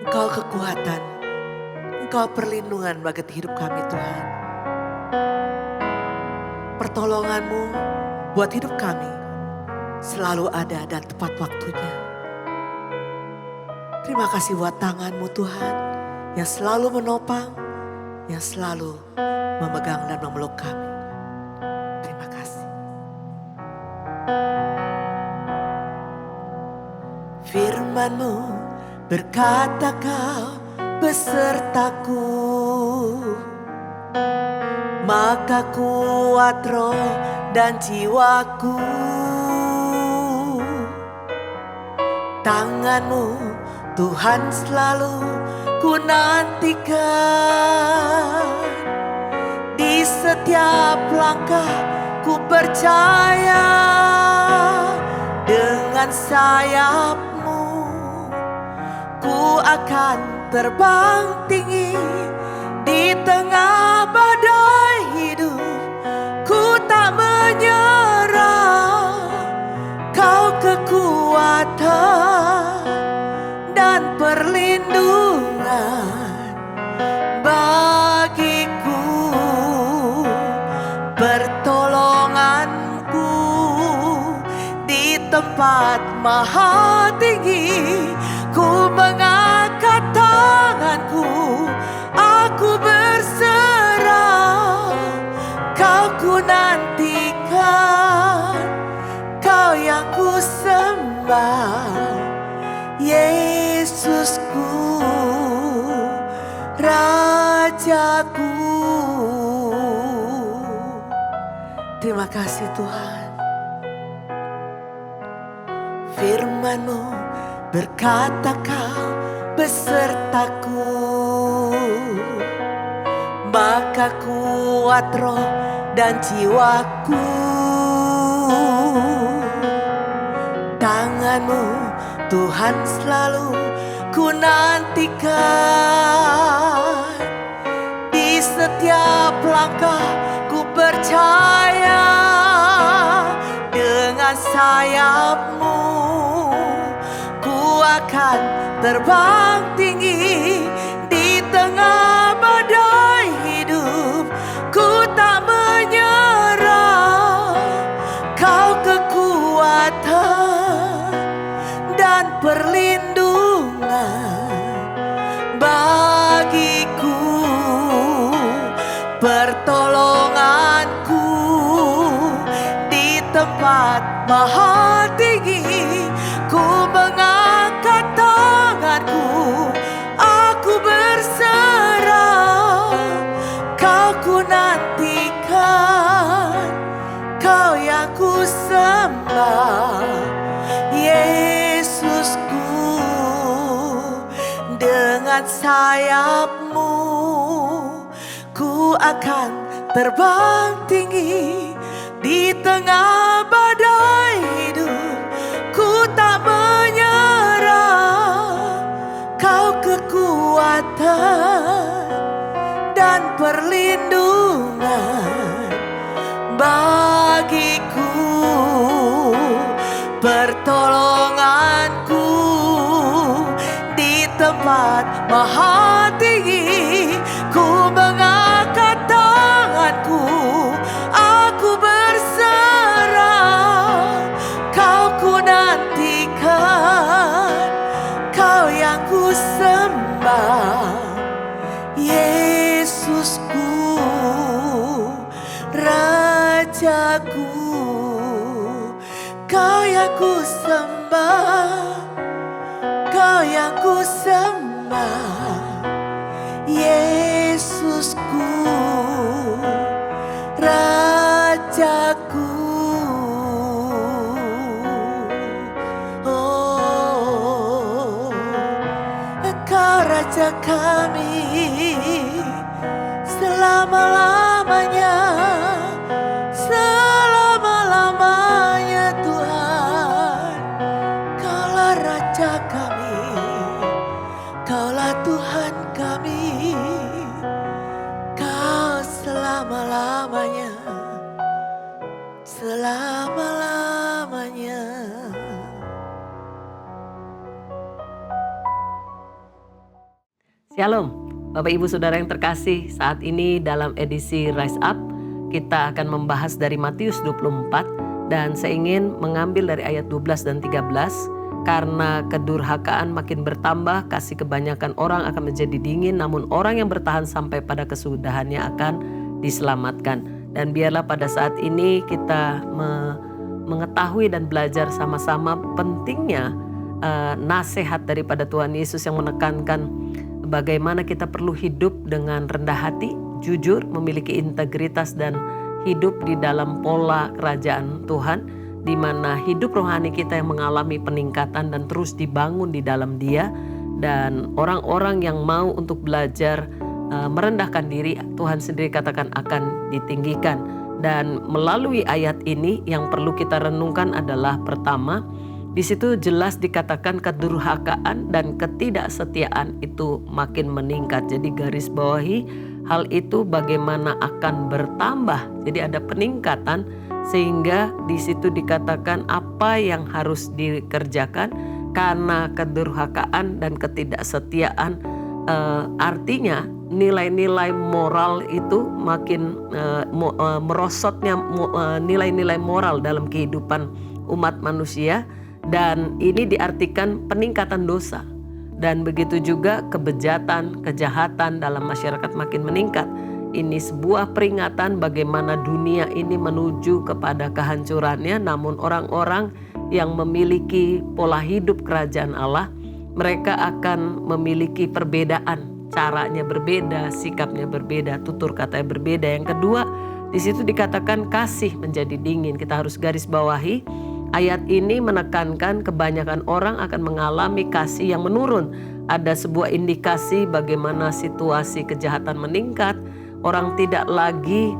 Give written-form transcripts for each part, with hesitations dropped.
Engkau kekuatan, Engkau perlindungan bagi hidup kami Tuhan. Pertolongan-Mu buat hidup kami selalu ada dan tepat waktunya. Terima kasih buat tangan-Mu Tuhan yang selalu menopang, yang selalu memegang dan memeluk kami. Terima kasih. Firman-Mu berkata Kau besertaku, maka kuat roh dan jiwaku. Tangan-Mu Tuhan selalu ku nantikan. Di setiap langkah ku percaya, dengan sayap-Mu ku akan terbang tinggi. Di tengah badai hidup ku tak menyerah. Kau kekuatan dan perlindungan bagiku, pertolonganku di tempat maha tinggi. Ku mengangkat tanganku, aku berserah. Kau ku nantikan, Kau yang ku sembah, Yesusku, Rajaku. Terima kasih Tuhan. Firman-Mu berkata Kau besertaku, maka kuat roh dan jiwaku. Tangan-Mu Tuhan selalu ku nantikan. Di setiap langkah ku percaya, dengan sayap-Mu ku akan terbang tinggi. Di tengah badai hidup ku tak menyerah. Kau kekuatan dan perlindungan bagiku, pertolonganku di tempat maha tinggi. Ku mengangkat tanganku, aku berserah. Kau ku nantikan, Kau yang ku sembah, Yesusku. Dengan sayap-Mu ku akan terbang tinggi. Di tengah badai hidup ku tak menyerah. Kau kekuatan dan perlindungan bagiku, pertolonganku di tempat maha tinggi. Ku mengangkat tanganku, aku berserah. Kau ku nantikan, Kau yang ku sembah, Yesusku, Rajaku. Kau yang ku sembah, Kau yang ku sembah, Yesusku, Rajaku. Oh, Engkau Raja kami selama-lamanya, selama-lamanya Tuhan. Kaulah Raja kami, Kaulah Tuhan kami. Kau selama-lamanya, selama-lamanya. Shalom, Bapak Ibu Saudara yang terkasih, saat ini dalam edisi Rise Up, kita akan membahas dari Matius 24 dan saya ingin mengambil dari ayat 12 dan 13. Karena kedurhakaan makin bertambah, kasih kebanyakan orang akan menjadi dingin, namun orang yang bertahan sampai pada kesudahannya akan diselamatkan. Dan biarlah pada saat ini kita mengetahui dan belajar sama-sama pentingnya nasihat daripada Tuhan Yesus yang menekankan bagaimana kita perlu hidup dengan rendah hati, jujur, memiliki integritas dan hidup di dalam pola kerajaan Tuhan, di mana hidup rohani kita yang mengalami peningkatan dan terus dibangun di dalam Dia. Dan orang-orang yang mau untuk belajar merendahkan diri, Tuhan sendiri katakan akan ditinggikan. Dan melalui ayat ini yang perlu kita renungkan adalah pertama, di situ jelas dikatakan kedurhakaan dan ketidaksetiaan itu makin meningkat. Jadi garis bawahi hal itu bagaimana akan bertambah. Jadi ada peningkatan sehingga di situ dikatakan apa yang harus dikerjakan karena kedurhakaan dan ketidaksetiaan. Artinya nilai-nilai moral itu makin merosotnya nilai-nilai moral dalam kehidupan umat manusia. Dan ini diartikan peningkatan dosa. Dan begitu juga kebejatan, kejahatan dalam masyarakat makin meningkat. Ini sebuah peringatan bagaimana dunia ini menuju kepada kehancurannya. Namun orang-orang yang memiliki pola hidup kerajaan Allah, mereka akan memiliki perbedaan. Caranya berbeda, sikapnya berbeda, tutur katanya berbeda. Yang kedua, di situ dikatakan kasih menjadi dingin. Kita harus garis bawahi. Ayat ini menekankan kebanyakan orang akan mengalami kasih yang menurun. Ada sebuah indikasi bagaimana situasi kejahatan meningkat. Orang tidak lagi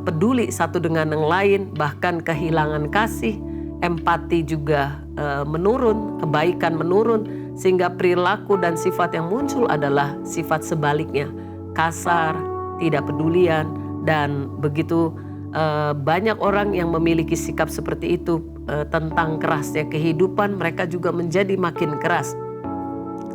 peduli satu dengan yang lain, bahkan kehilangan kasih. Empati juga menurun, kebaikan menurun. Sehingga perilaku dan sifat yang muncul adalah sifat sebaliknya. Kasar, tidak pedulian, dan begitu banyak orang yang memiliki sikap seperti itu tentang kerasnya kehidupan, mereka juga menjadi makin keras.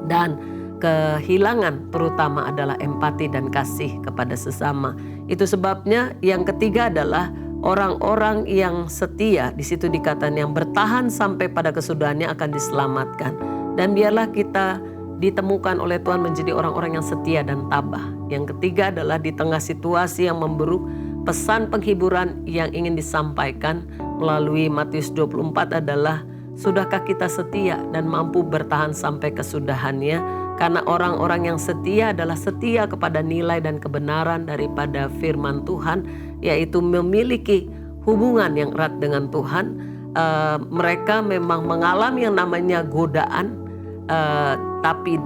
Dan kehilangan terutama adalah empati dan kasih kepada sesama. Itu sebabnya yang ketiga adalah orang-orang yang setia. Di situ dikatakan yang bertahan sampai pada kesudahannya akan diselamatkan. Dan biarlah kita ditemukan oleh Tuhan menjadi orang-orang yang setia dan tabah. Yang ketiga adalah di tengah situasi yang memburuk, pesan penghiburan yang ingin disampaikan melalui Matius 24 adalah sudahkah kita setia dan mampu bertahan sampai kesudahannya? Karena orang-orang yang setia adalah setia kepada nilai dan kebenaran daripada firman Tuhan, yaitu memiliki hubungan yang erat dengan Tuhan. Mereka memang mengalami yang namanya godaan, tapi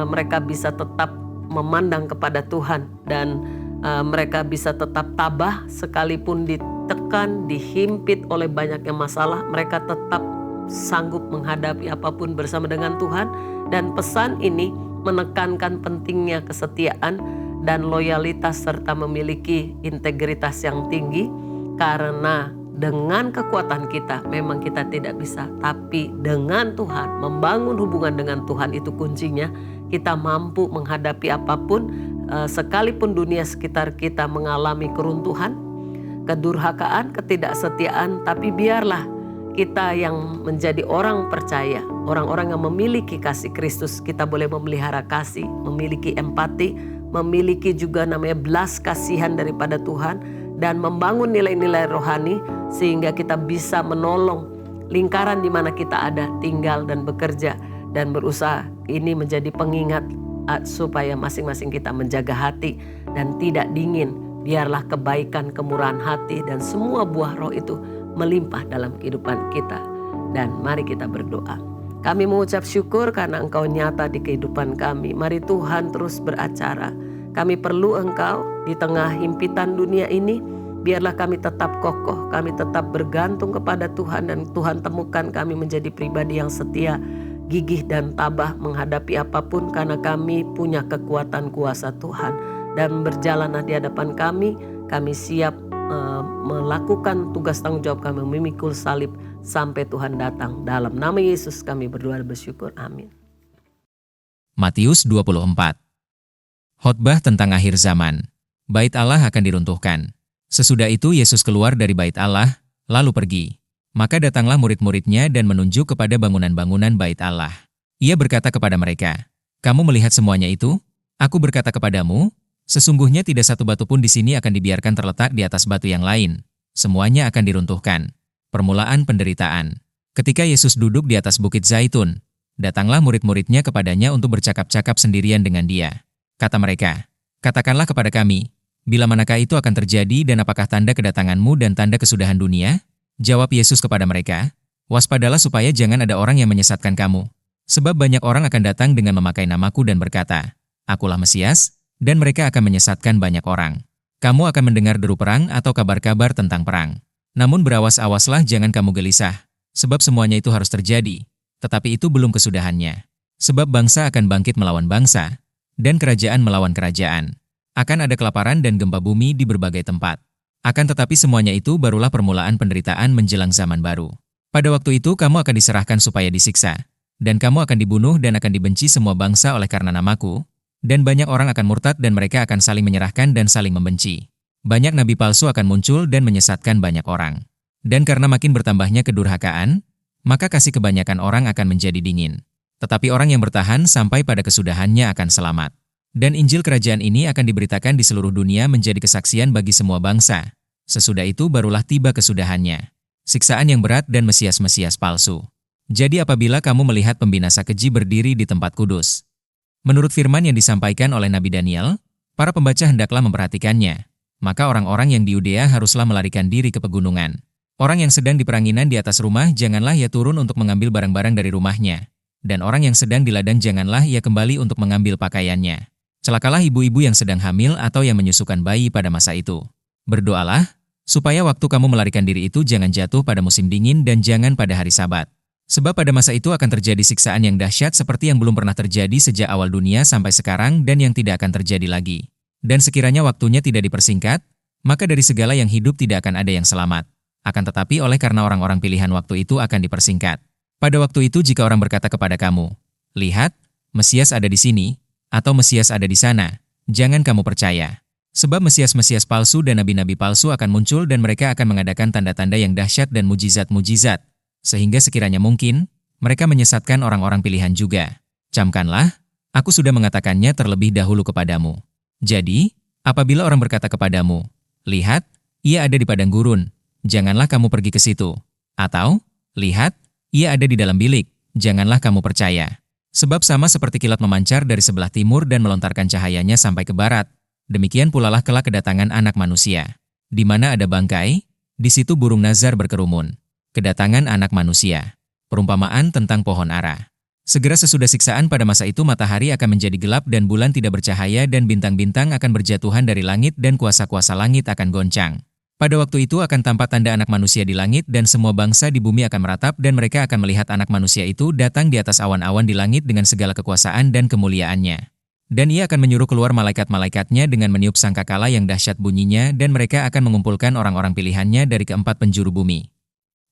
mereka bisa tetap memandang kepada Tuhan dan mereka bisa tetap tabah sekalipun ditekan, dihimpit oleh banyaknya masalah. Mereka tetap sanggup menghadapi apapun bersama dengan Tuhan. Dan pesan ini menekankan pentingnya kesetiaan dan loyalitas serta memiliki integritas yang tinggi. Karena dengan kekuatan kita memang kita tidak bisa, tapi dengan Tuhan, membangun hubungan dengan Tuhan itu kuncinya. Kita mampu menghadapi apapun, sekalipun dunia sekitar kita mengalami keruntuhan, kedurhakaan, ketidaksetiaan, tapi biarlah kita yang menjadi orang percaya, orang-orang yang memiliki kasih Kristus, kita boleh memelihara kasih, memiliki empati, memiliki juga namanya belas kasihan daripada Tuhan, dan membangun nilai-nilai rohani sehingga kita bisa menolong lingkaran di mana kita ada, tinggal dan bekerja dan berusaha. Ini menjadi pengingat supaya masing-masing kita menjaga hati dan tidak dingin. Biarlah kebaikan, kemurahan hati dan semua buah roh itu melimpah dalam kehidupan kita. Dan mari kita berdoa. Kami mengucap syukur karena Engkau nyata di kehidupan kami. Mari Tuhan terus beracara. Kami perlu Engkau di tengah himpitan dunia ini. Biarlah kami tetap kokoh, kami tetap bergantung kepada Tuhan, dan Tuhan temukan kami menjadi pribadi yang setia, gigih dan tabah menghadapi apapun, karena kami punya kekuatan kuasa Tuhan. Dan berjalanlah di hadapan kami siap melakukan tugas tanggung jawab kami, memikul salib sampai Tuhan datang. Dalam nama Yesus kami berdoa dan bersyukur, amin. Matius 24 Khotbah tentang akhir zaman. Bait Allah akan diruntuhkan. Sesudah itu Yesus keluar dari bait Allah, lalu pergi. Maka datanglah murid-muridnya dan menunjuk kepada bangunan-bangunan bait Allah. Ia berkata kepada mereka, "Kamu melihat semuanya itu? Aku berkata kepadamu, sesungguhnya tidak satu batu pun di sini akan dibiarkan terletak di atas batu yang lain. Semuanya akan diruntuhkan." Permulaan penderitaan. Ketika Yesus duduk di atas bukit Zaitun, datanglah murid-muridnya kepadanya untuk bercakap-cakap sendirian dengan dia. Kata mereka, "Katakanlah kepada kami, bila manakah itu akan terjadi dan apakah tanda kedatanganmu dan tanda kesudahan dunia?" Jawab Yesus kepada mereka, "Waspadalah supaya jangan ada orang yang menyesatkan kamu. Sebab banyak orang akan datang dengan memakai namaku dan berkata, 'Akulah Mesias,' dan mereka akan menyesatkan banyak orang. Kamu akan mendengar deru perang atau kabar-kabar tentang perang. Namun berawas-awaslah jangan kamu gelisah, sebab semuanya itu harus terjadi, tetapi itu belum kesudahannya. Sebab bangsa akan bangkit melawan bangsa, dan kerajaan melawan kerajaan. Akan ada kelaparan dan gempa bumi di berbagai tempat. Akan tetapi semuanya itu barulah permulaan penderitaan menjelang zaman baru. Pada waktu itu kamu akan diserahkan supaya disiksa, dan kamu akan dibunuh dan akan dibenci semua bangsa oleh karena namaku, dan banyak orang akan murtad dan mereka akan saling menyerahkan dan saling membenci. Banyak nabi palsu akan muncul dan menyesatkan banyak orang. Dan karena makin bertambahnya kedurhakaan, maka kasih kebanyakan orang akan menjadi dingin. Tetapi orang yang bertahan sampai pada kesudahannya akan selamat. Dan Injil kerajaan ini akan diberitakan di seluruh dunia menjadi kesaksian bagi semua bangsa. Sesudah itu barulah tiba kesudahannya. Siksaan yang berat dan mesias-mesias palsu. Jadi apabila kamu melihat pembinasa keji berdiri di tempat kudus, menurut firman yang disampaikan oleh Nabi Daniel, para pembaca hendaklah memperhatikannya. Maka orang-orang yang di Yudea haruslah melarikan diri ke pegunungan. Orang yang sedang di peranginan di atas rumah janganlah ia turun untuk mengambil barang-barang dari rumahnya. Dan orang yang sedang di ladang janganlah ia kembali untuk mengambil pakaiannya. Celakalah ibu-ibu yang sedang hamil atau yang menyusukan bayi pada masa itu. Berdoalah, supaya waktu kamu melarikan diri itu jangan jatuh pada musim dingin dan jangan pada hari Sabat. Sebab pada masa itu akan terjadi siksaan yang dahsyat seperti yang belum pernah terjadi sejak awal dunia sampai sekarang dan yang tidak akan terjadi lagi. Dan sekiranya waktunya tidak dipersingkat, maka dari segala yang hidup tidak akan ada yang selamat. Akan tetapi oleh karena orang-orang pilihan waktu itu akan dipersingkat. Pada waktu itu jika orang berkata kepada kamu, "Lihat, Mesias ada di sini," atau "Mesias ada di sana," jangan kamu percaya. Sebab Mesias-Mesias palsu dan nabi-nabi palsu akan muncul dan mereka akan mengadakan tanda-tanda yang dahsyat dan mujizat-mujizat, sehingga sekiranya mungkin, mereka menyesatkan orang-orang pilihan juga. Camkanlah, aku sudah mengatakannya terlebih dahulu kepadamu. Jadi, apabila orang berkata kepadamu, "Lihat, ia ada di padang gurun," janganlah kamu pergi ke situ. Atau, "Lihat, ia ada di dalam bilik," janganlah kamu percaya. Sebab sama seperti kilat memancar dari sebelah timur dan melontarkan cahayanya sampai ke barat, demikian pulalah kelak kedatangan Anak Manusia. Di mana ada bangkai, di situ burung nazar berkerumun. Kedatangan Anak Manusia. Perumpamaan tentang pohon ara. Segera sesudah siksaan pada masa itu matahari akan menjadi gelap dan bulan tidak bercahaya dan bintang-bintang akan berjatuhan dari langit dan kuasa-kuasa langit akan goncang. Pada waktu itu akan tampak tanda Anak Manusia di langit dan semua bangsa di bumi akan meratap dan mereka akan melihat Anak Manusia itu datang di atas awan-awan di langit dengan segala kekuasaan dan kemuliaannya. Dan ia akan menyuruh keluar malaikat-malaikatnya dengan meniup sangkakala yang dahsyat bunyinya dan mereka akan mengumpulkan orang-orang pilihannya dari keempat penjuru bumi.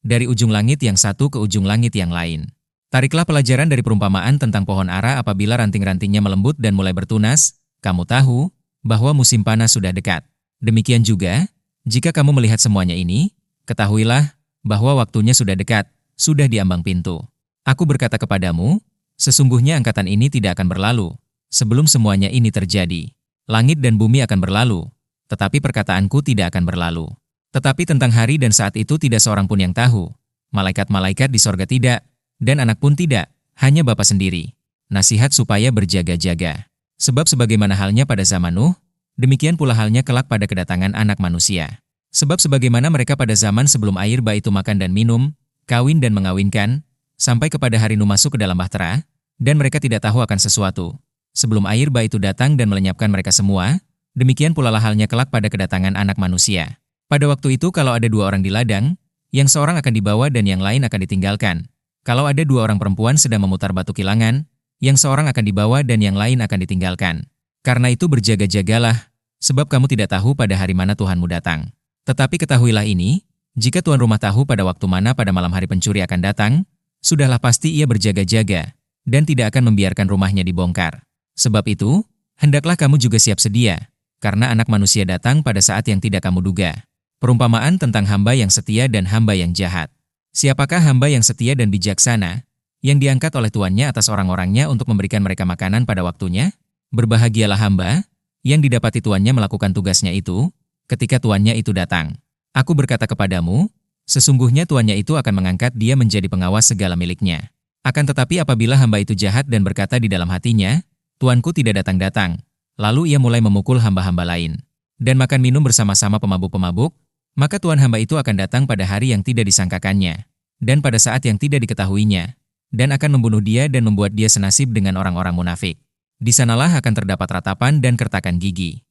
Dari ujung langit yang satu ke ujung langit yang lain. Tariklah pelajaran dari perumpamaan tentang pohon ara apabila ranting-rantingnya melembut dan mulai bertunas, kamu tahu bahwa musim panas sudah dekat. Demikian juga, jika kamu melihat semuanya ini, ketahuilah bahwa waktunya sudah dekat, sudah di ambang pintu. Aku berkata kepadamu, sesungguhnya angkatan ini tidak akan berlalu, sebelum semuanya ini terjadi. Langit dan bumi akan berlalu, tetapi perkataanku tidak akan berlalu. Tetapi tentang hari dan saat itu tidak seorang pun yang tahu. Malaikat-malaikat di sorga tidak, dan anak pun tidak, hanya Bapa sendiri. Nasihat supaya berjaga-jaga. Sebab sebagaimana halnya pada zaman Nuh, demikian pula halnya kelak pada kedatangan Anak Manusia. Sebab sebagaimana mereka pada zaman sebelum air bah itu makan dan minum, kawin dan mengawinkan, sampai kepada hari Nuh masuk ke dalam bahtera, dan mereka tidak tahu akan sesuatu. Sebelum air bah itu datang dan melenyapkan mereka semua, demikian pula halnya kelak pada kedatangan Anak Manusia. Pada waktu itu kalau ada dua orang di ladang, yang seorang akan dibawa dan yang lain akan ditinggalkan. Kalau ada dua orang perempuan sedang memutar batu kilangan, yang seorang akan dibawa dan yang lain akan ditinggalkan. Karena itu berjaga-jagalah, sebab kamu tidak tahu pada hari mana Tuhanmu datang. Tetapi ketahuilah ini, jika tuan rumah tahu pada waktu mana pada malam hari pencuri akan datang, sudahlah pasti ia berjaga-jaga, dan tidak akan membiarkan rumahnya dibongkar. Sebab itu, Hendaklah kamu juga siap sedia, karena Anak Manusia datang pada saat yang tidak kamu duga. Perumpamaan tentang hamba yang setia dan hamba yang jahat. Siapakah hamba yang setia dan bijaksana, yang diangkat oleh tuannya atas orang-orangnya untuk memberikan mereka makanan pada waktunya? Berbahagialah hamba, yang didapati tuannya melakukan tugasnya itu, ketika tuannya itu datang. Aku berkata kepadamu, sesungguhnya tuannya itu akan mengangkat dia menjadi pengawas segala miliknya. Akan tetapi apabila hamba itu jahat dan berkata di dalam hatinya, tuanku tidak datang-datang, lalu ia mulai memukul hamba-hamba lain, dan makan minum bersama-sama pemabuk-pemabuk, maka tuan hamba itu akan datang pada hari yang tidak disangkakannya, dan pada saat yang tidak diketahuinya, dan akan membunuh dia dan membuat dia senasib dengan orang-orang munafik. Di sanalah akan terdapat ratapan dan kertakan gigi.